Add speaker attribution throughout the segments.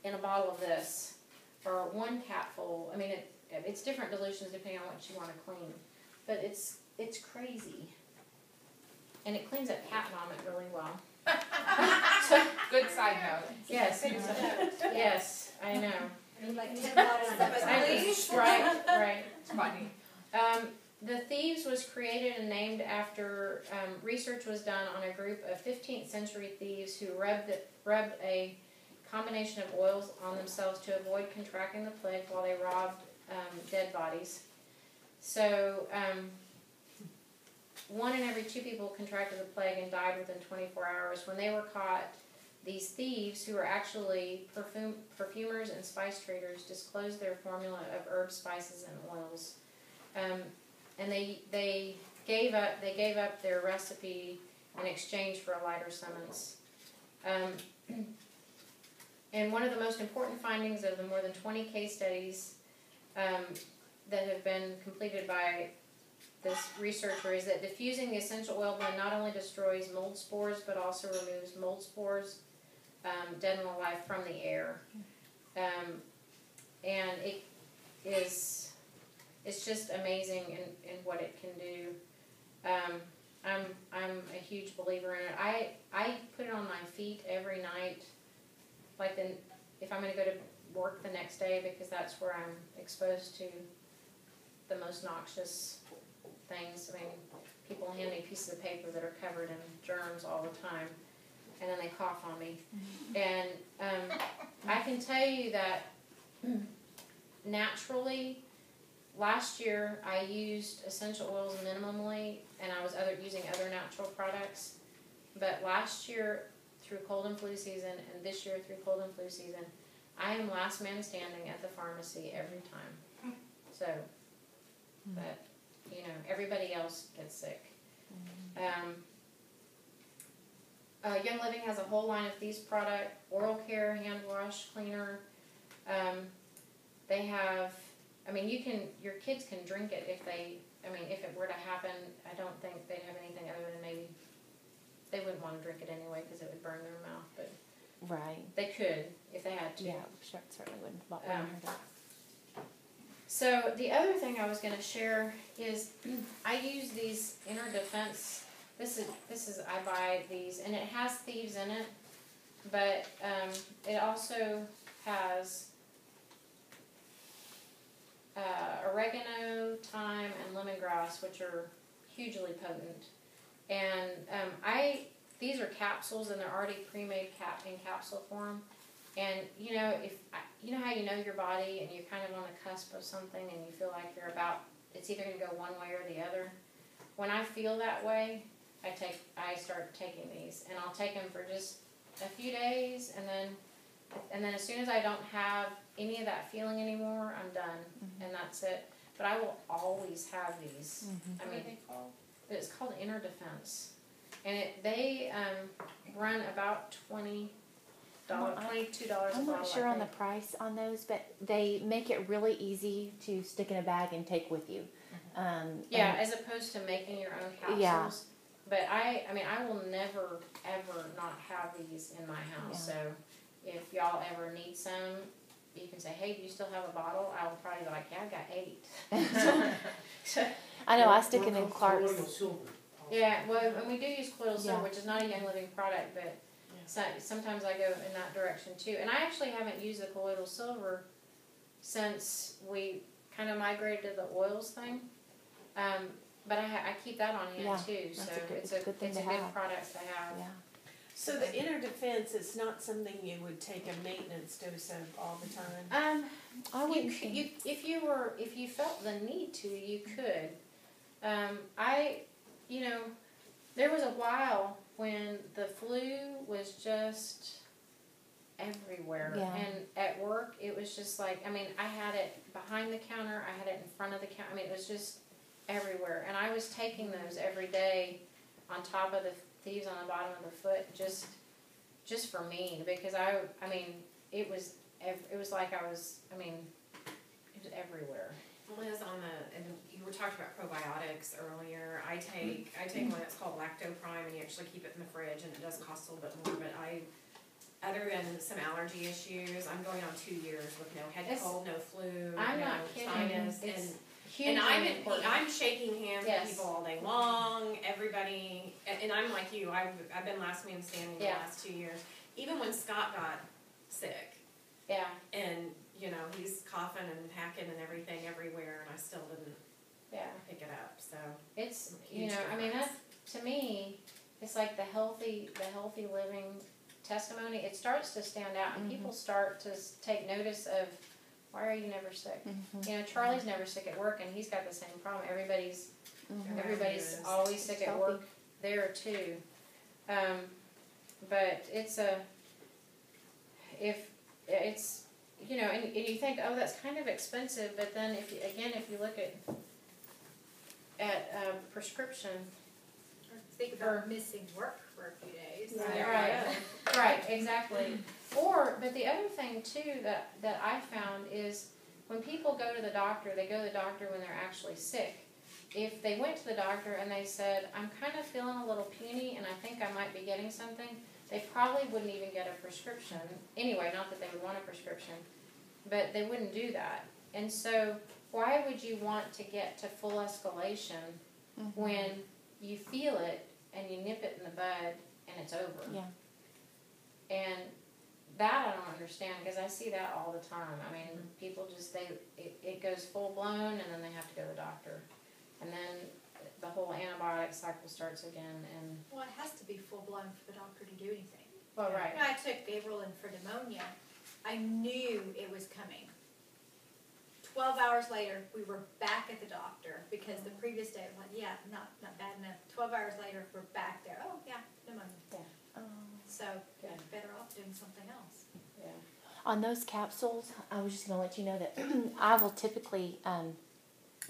Speaker 1: in a bottle of this, or one capful. I mean, it's different dilutions depending on what you want to clean, but it's crazy, and it cleans up cat vomit really well. So,
Speaker 2: good side note.
Speaker 1: Yes, yes, I know.
Speaker 3: Like 10 bottles of
Speaker 1: Right.
Speaker 2: It's funny.
Speaker 1: The Thieves was created and named after research was done on a group of 15th century thieves who rubbed a combination of oils on themselves to avoid contracting the plague while they robbed dead bodies. So 1 in every 2 people contracted the plague and died within 24 hours. When they were caught, these thieves, who were actually perfumers and spice traders, disclosed their formula of herbs, spices, and oils. And they gave up their recipe in exchange for a lighter summons. And one of the most important findings of the more than 20 case studies that have been completed by this researcher is that diffusing the essential oil blend not only destroys mold spores, but also removes mold spores, dead and alive, from the air. And it's just amazing in what it can do. I'm a huge believer in it. I put it on my feet every night, like if I'm going to go to work the next day, because that's where I'm exposed to the most noxious things. I mean, people hand me pieces of paper that are covered in germs all the time, and then they cough on me. And I can tell you that naturally, last year I used essential oils minimally, and I was using other natural products. But last year, through cold and flu season, and this year through cold and flu season, I am last man standing at the pharmacy every time. So, but, everybody else gets sick. Young Living has a whole line of these products: oral care, hand wash, cleaner. They have, your kids can drink it if it were to happen. I don't think they'd have anything other than maybe, they wouldn't want to drink it anyway because it would burn their mouth, but
Speaker 4: right.
Speaker 1: They could if they had to.
Speaker 4: Yeah, certainly wouldn't want to.
Speaker 1: So the other thing I was going to share is I use these Inner Defense. This is I buy these, and it has thieves in it, but it also has oregano, thyme, and lemongrass, which are hugely potent. And these are capsules, and they're already pre-made in capsule form. And if how your body, and you're kind of on the cusp of something, and you feel like it's either going to go one way or the other. When I feel that way, I start taking these, and I'll take them for just a few days, and then as soon as I don't have any of that feeling anymore, I'm done, and that's it. But I will always have these.
Speaker 2: What are they called?
Speaker 1: It's called Inner Defense, and they run about $22 a bottle.
Speaker 4: I'm not sure on the price on those, but they make it really easy to stick in a bag and take with you.
Speaker 1: As opposed to making your own capsules. Yeah. But I will never ever not have these in my house. Yeah. So if y'all ever need some, you can say, "Hey, do you still have a bottle?" I will probably be like, "Yeah, I've got 8."
Speaker 4: I know. I stick it in Clark's.
Speaker 1: Yeah, well, and we do use colloidal silver, which is not a Young Living product, but sometimes I go in that direction too. And I actually haven't used the colloidal silver since we kind of migrated to the oils thing. But I keep that on hand too, so it's a good product to have.
Speaker 4: Yeah.
Speaker 3: So the Inner Defense is not something you would take a maintenance dose of all the time?
Speaker 4: I wouldn't
Speaker 1: if you felt the need to, you could. There was a while when the flu was just everywhere. Yeah. And at work, it was just like, I had it behind the counter, I had it in front of the counter, it was just everywhere. And I was taking those every day on top of the thieves on the bottom of the foot, just for me, because it was like I was, it was everywhere.
Speaker 2: Liz, you were talking about probiotics earlier. I take one that's called Lacto Prime, and you actually keep it in the fridge, and it does cost a little bit more, but other than some allergy issues, I'm going on 2 years with no head
Speaker 1: It's-
Speaker 2: cold, no flu,
Speaker 1: I'm
Speaker 2: no
Speaker 1: not kidding.
Speaker 2: sinus,
Speaker 1: It's
Speaker 2: and
Speaker 1: hugely important.
Speaker 2: I'm shaking hands
Speaker 1: Yes.
Speaker 2: with people all day long. Everybody, and I'm like you. I've been last man standing
Speaker 1: Yeah.
Speaker 2: the last 2 years. Even when Scott got sick,
Speaker 1: Yeah,
Speaker 2: and he's coughing and hacking and everything everywhere, and I still didn't
Speaker 1: yeah.
Speaker 2: pick it up. So
Speaker 1: It's,
Speaker 2: Huge
Speaker 1: I mean,
Speaker 2: difference.
Speaker 1: that, to me, it's like the healthy living testimony. It starts to stand out, and people start to take notice of, why are you never sick? Charlie's never sick at work, and he's got the same problem. Everybody's
Speaker 2: Is.
Speaker 1: always sick at work there too. But it's and you think, oh, that's kind of expensive, but then if you look at prescription,
Speaker 5: Think about missing work for a few days.
Speaker 1: right, exactly. But the other thing too that I found is when people go to the doctor, they go to the doctor when they're actually sick. If they went to the doctor and they said, I'm kind of feeling a little puny and I think I might be getting something, they probably wouldn't even get a prescription. Anyway, not that they would want a prescription, but they wouldn't do that. And so why would you want to get to full escalation when you feel it and you nip it in the bud and it's over?
Speaker 4: Yeah.
Speaker 1: And that I don't understand, because I see that all the time. I mean, people just, it goes full blown and then they have to go to the doctor. And then the whole antibiotic cycle starts again. And
Speaker 5: Well, it has to be full blown for the doctor to do anything.
Speaker 1: well, right.
Speaker 5: When I took Gabriel in for pneumonia, I knew it was coming. 12 hours later, we were back at the doctor because the previous day I was like, yeah, not bad enough. 12 hours later, we're back there. Oh, yeah, pneumonia. So,
Speaker 1: Yeah.
Speaker 5: better off doing something else.
Speaker 1: Yeah.
Speaker 4: On those capsules, I was just going to let you know that I will typically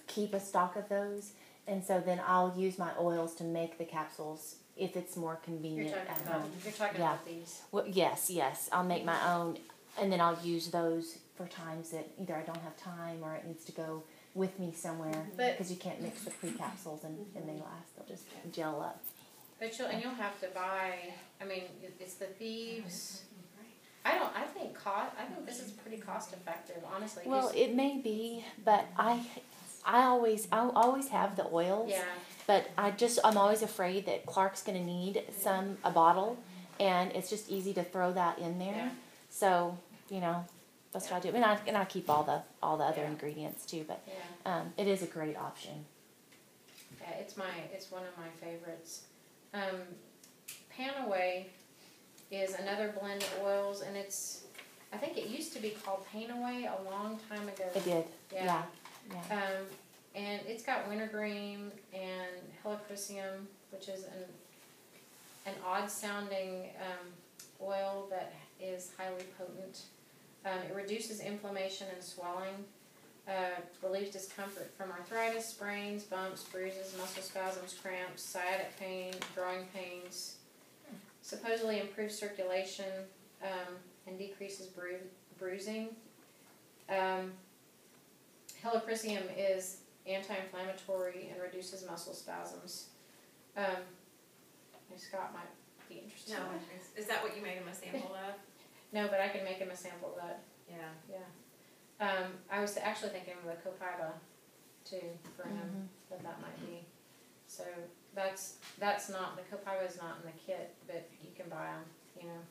Speaker 4: keep a stock of those, and so then I'll use my oils to make the capsules if it's more convenient at home.
Speaker 1: You're talking
Speaker 4: Yeah.
Speaker 1: about these.
Speaker 4: Well, yes, I'll make my own, and then I'll use those for times that either I don't have time or it needs to go with me somewhere,
Speaker 1: But-
Speaker 4: because you can't mix the pre-capsules and they last, they'll just gel up.
Speaker 1: But you'll have to buy, I mean, it's the thieves. I think this is pretty cost effective, honestly.
Speaker 4: Well, it may be, but I'll always have the oils.
Speaker 1: Yeah.
Speaker 4: But I'm always afraid that Clark's gonna need a bottle, and it's just easy to throw that in there.
Speaker 1: Yeah.
Speaker 4: So, that's what I do. And I keep all the other
Speaker 1: Yeah.
Speaker 4: ingredients too, but
Speaker 1: Yeah.
Speaker 4: it is a great option.
Speaker 1: Yeah, it's one of my favorites. Panaway is another blend of oils, and I think it used to be called Panaway a long time ago.
Speaker 4: It did.
Speaker 1: Yeah.
Speaker 4: Yeah.
Speaker 1: And it's got wintergreen and helichrysum, which is an odd sounding oil that is highly potent. It reduces inflammation and swelling, relieves discomfort from arthritis, sprains, bumps, bruises, muscle spasms, cramps, sciatic pain, drawing pains. Supposedly improves circulation and decreases bruising. Helichrysum is anti-inflammatory and reduces muscle spasms. Scott might be interested.
Speaker 2: no, is that what you made him a sample of?
Speaker 1: No, but I can make him a sample of that.
Speaker 2: Yeah.
Speaker 1: Yeah. I was actually thinking of the Copaiba too for him, that might be. So that's not, the Copaiba is not in the kit, but you can buy them,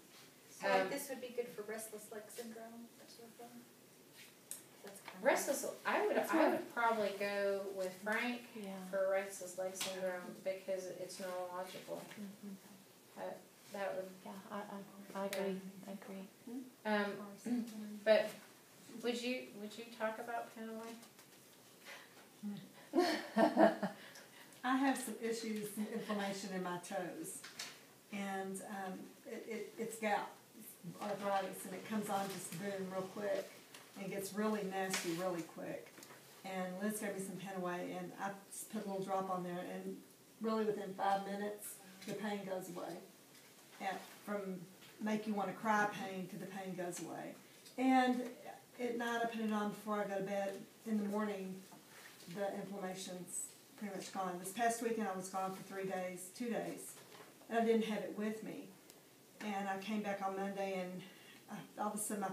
Speaker 5: So this would be good for restless leg syndrome, that sort of thing? That's kind of
Speaker 1: Restless, I would probably go with Frank
Speaker 4: Yeah.
Speaker 1: for restless leg syndrome because it's neurological. That would,
Speaker 4: Yeah, I agree. I agree.
Speaker 1: but would you talk about Panaway?
Speaker 6: I have some issues, some inflammation in my toes, and it's gout, arthritis, and it comes on just boom real quick, and gets really nasty really quick. And Liz gave me some Panaway, and I just put a little drop on there, and really within 5 minutes, the pain goes away. And from make you want to cry pain to the pain goes away. And at night I put it on before I go to bed. In the morning, the inflammation's pretty much gone. This past weekend I was gone for 2 days, and I didn't have it with me. And I came back on Monday and all of a sudden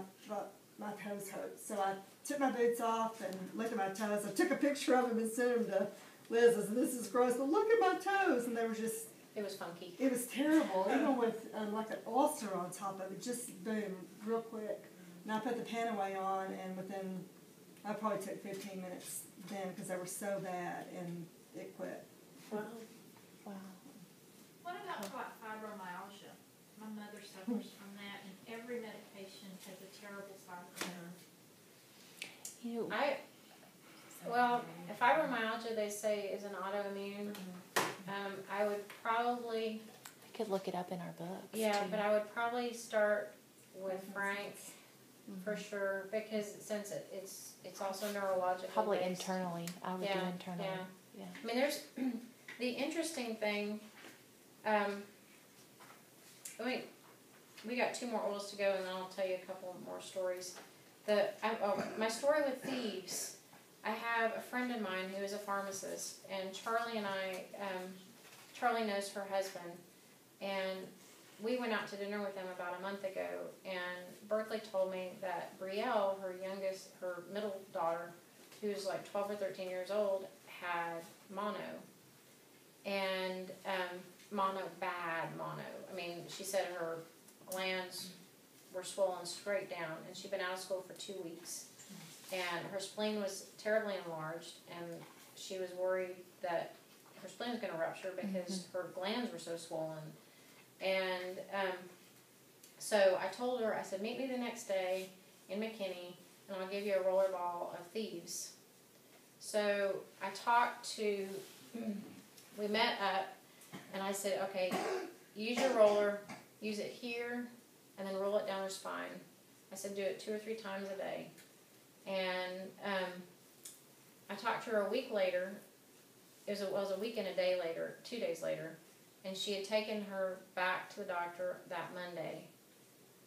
Speaker 6: my toes hurt. So I took my boots off and looked at my toes. I took a picture of them and sent them to Liz. I said, this is gross, but look at my toes. And they were just,
Speaker 1: It was funky.
Speaker 6: it was terrible, even with like an ulcer on top of it, just boom, real quick. And I put the Panaway on, and within, I probably took 15 minutes then because they were so bad, and it quit.
Speaker 3: Wow.
Speaker 4: Wow.
Speaker 7: What about fibromyalgia? My mother suffers from that, and every medication has a terrible side effect.
Speaker 4: You know,
Speaker 1: If fibromyalgia they say is an autoimmune, I would probably,
Speaker 4: I could look it up in our books.
Speaker 1: yeah,
Speaker 4: too.
Speaker 1: but I would probably start with Frank for sure, because since it's also neurologically
Speaker 4: Probably
Speaker 1: based.
Speaker 4: internally. I would do
Speaker 1: Yeah,
Speaker 4: internally.
Speaker 1: yeah.
Speaker 4: Yeah.
Speaker 1: I mean, there's the interesting thing. We got 2 more oils to go, and then I'll tell you a couple more stories. My story with thieves. I have a friend of mine who is a pharmacist, and Charlie and I. Charlie knows her husband, and we went out to dinner with them about a month ago. And Berkeley told me that Brielle, her middle daughter, who's like 12 or 13 years old, had mono. And bad mono. I mean, she said her glands were swollen straight down, and she'd been out of school for 2 weeks. And her spleen was terribly enlarged, and she was worried that her spleen was going to rupture because her glands were so swollen. And so I told her, I said, meet me the next day in McKinney, and I'll give you a roller ball of thieves. So I we met up, and I said, okay, use your roller, use it here, and then roll it down her spine. I said, do it 2 or 3 times a day. And I talked to her a week later. It was a week and a day later, 2 days later, and she had taken her back to the doctor that Monday.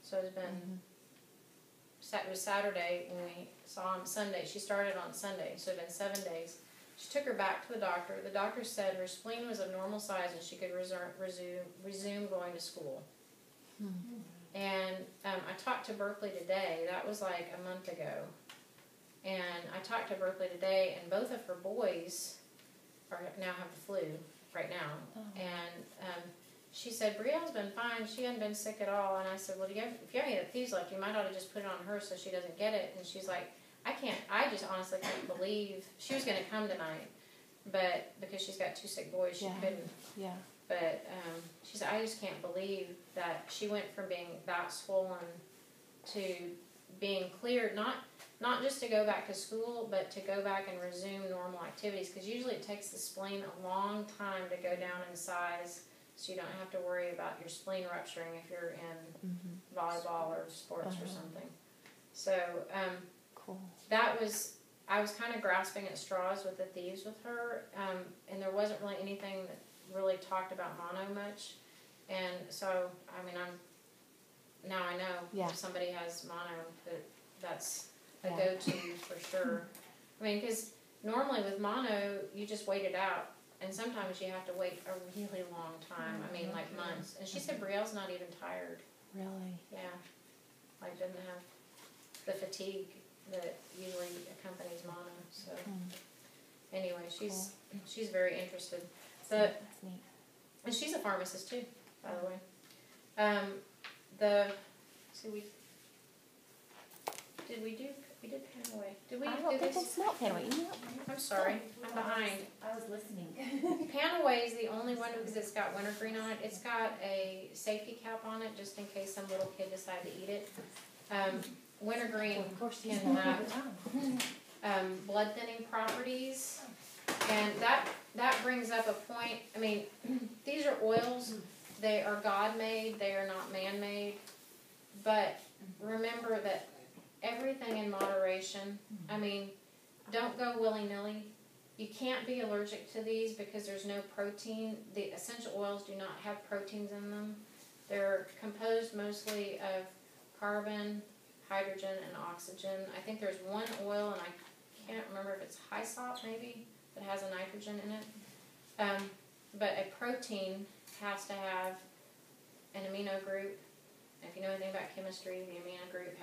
Speaker 1: So it's been, it was Saturday when we saw him Sunday. She started on Sunday, so it had been 7 days. She took her back to the doctor. The doctor said her spleen was of normal size and she could resume going to school. And I talked to Berkeley today. That was like a month ago. And I talked to Berkeley today, and both of her boys now have the flu right now.
Speaker 4: Oh.
Speaker 1: And she said, Brielle's been fine. She hadn't been sick at all. And I said, well, if you have any of the thieves left, you might ought to just put it on her so she doesn't get it. And she's like, I just honestly can't believe. She was going to come tonight, but because she's got 2 sick boys, she couldn't.
Speaker 4: Yeah.
Speaker 1: But she said, I just can't believe that she went from being that swollen to being cleared, not just to go back to school, but to go back and resume normal activities. Because usually it takes the spleen a long time to go down in size, so you don't have to worry about your spleen rupturing if you're in volleyball or sports or something. So
Speaker 4: cool.
Speaker 1: I was kind of grasping at straws with the thieves with her, and there wasn't really anything that really talked about mono much. And so, I mean, now I know if somebody has mono, that's a go-to for sure. I mean, because normally with mono, you just wait it out, and sometimes you have to wait a really long time. I mean, like months. And she said Brielle's not even tired.
Speaker 4: Really?
Speaker 1: Yeah. Like, doesn't have the fatigue that usually accompanies mono. So anyway, she's very interested.
Speaker 4: That's neat.
Speaker 1: And she's a pharmacist too, by the way. We did Panaway. Did we
Speaker 4: I
Speaker 1: do
Speaker 4: don't think I
Speaker 1: this?
Speaker 4: smelled Panaway. You know?
Speaker 1: I'm sorry, I'm behind.
Speaker 4: I was listening.
Speaker 1: Panaway is the only one because it's got wintergreen on it. It's got a safety cap on it just in case some little kid decided to eat it. Wintergreen can have blood thinning properties, and that brings up a point. I mean, these are oils. They are God-made. They are not man-made. But remember that everything in moderation. I mean, don't go willy-nilly. You can't be allergic to these because there's no protein. The essential oils do not have proteins in them. They're composed mostly of carbon, hydrogen, and oxygen. I think there's one oil, and I can't remember if it's Hyssop maybe, that has a nitrogen in it. But a protein has to have an amino group If you know anything about chemistry, the amino group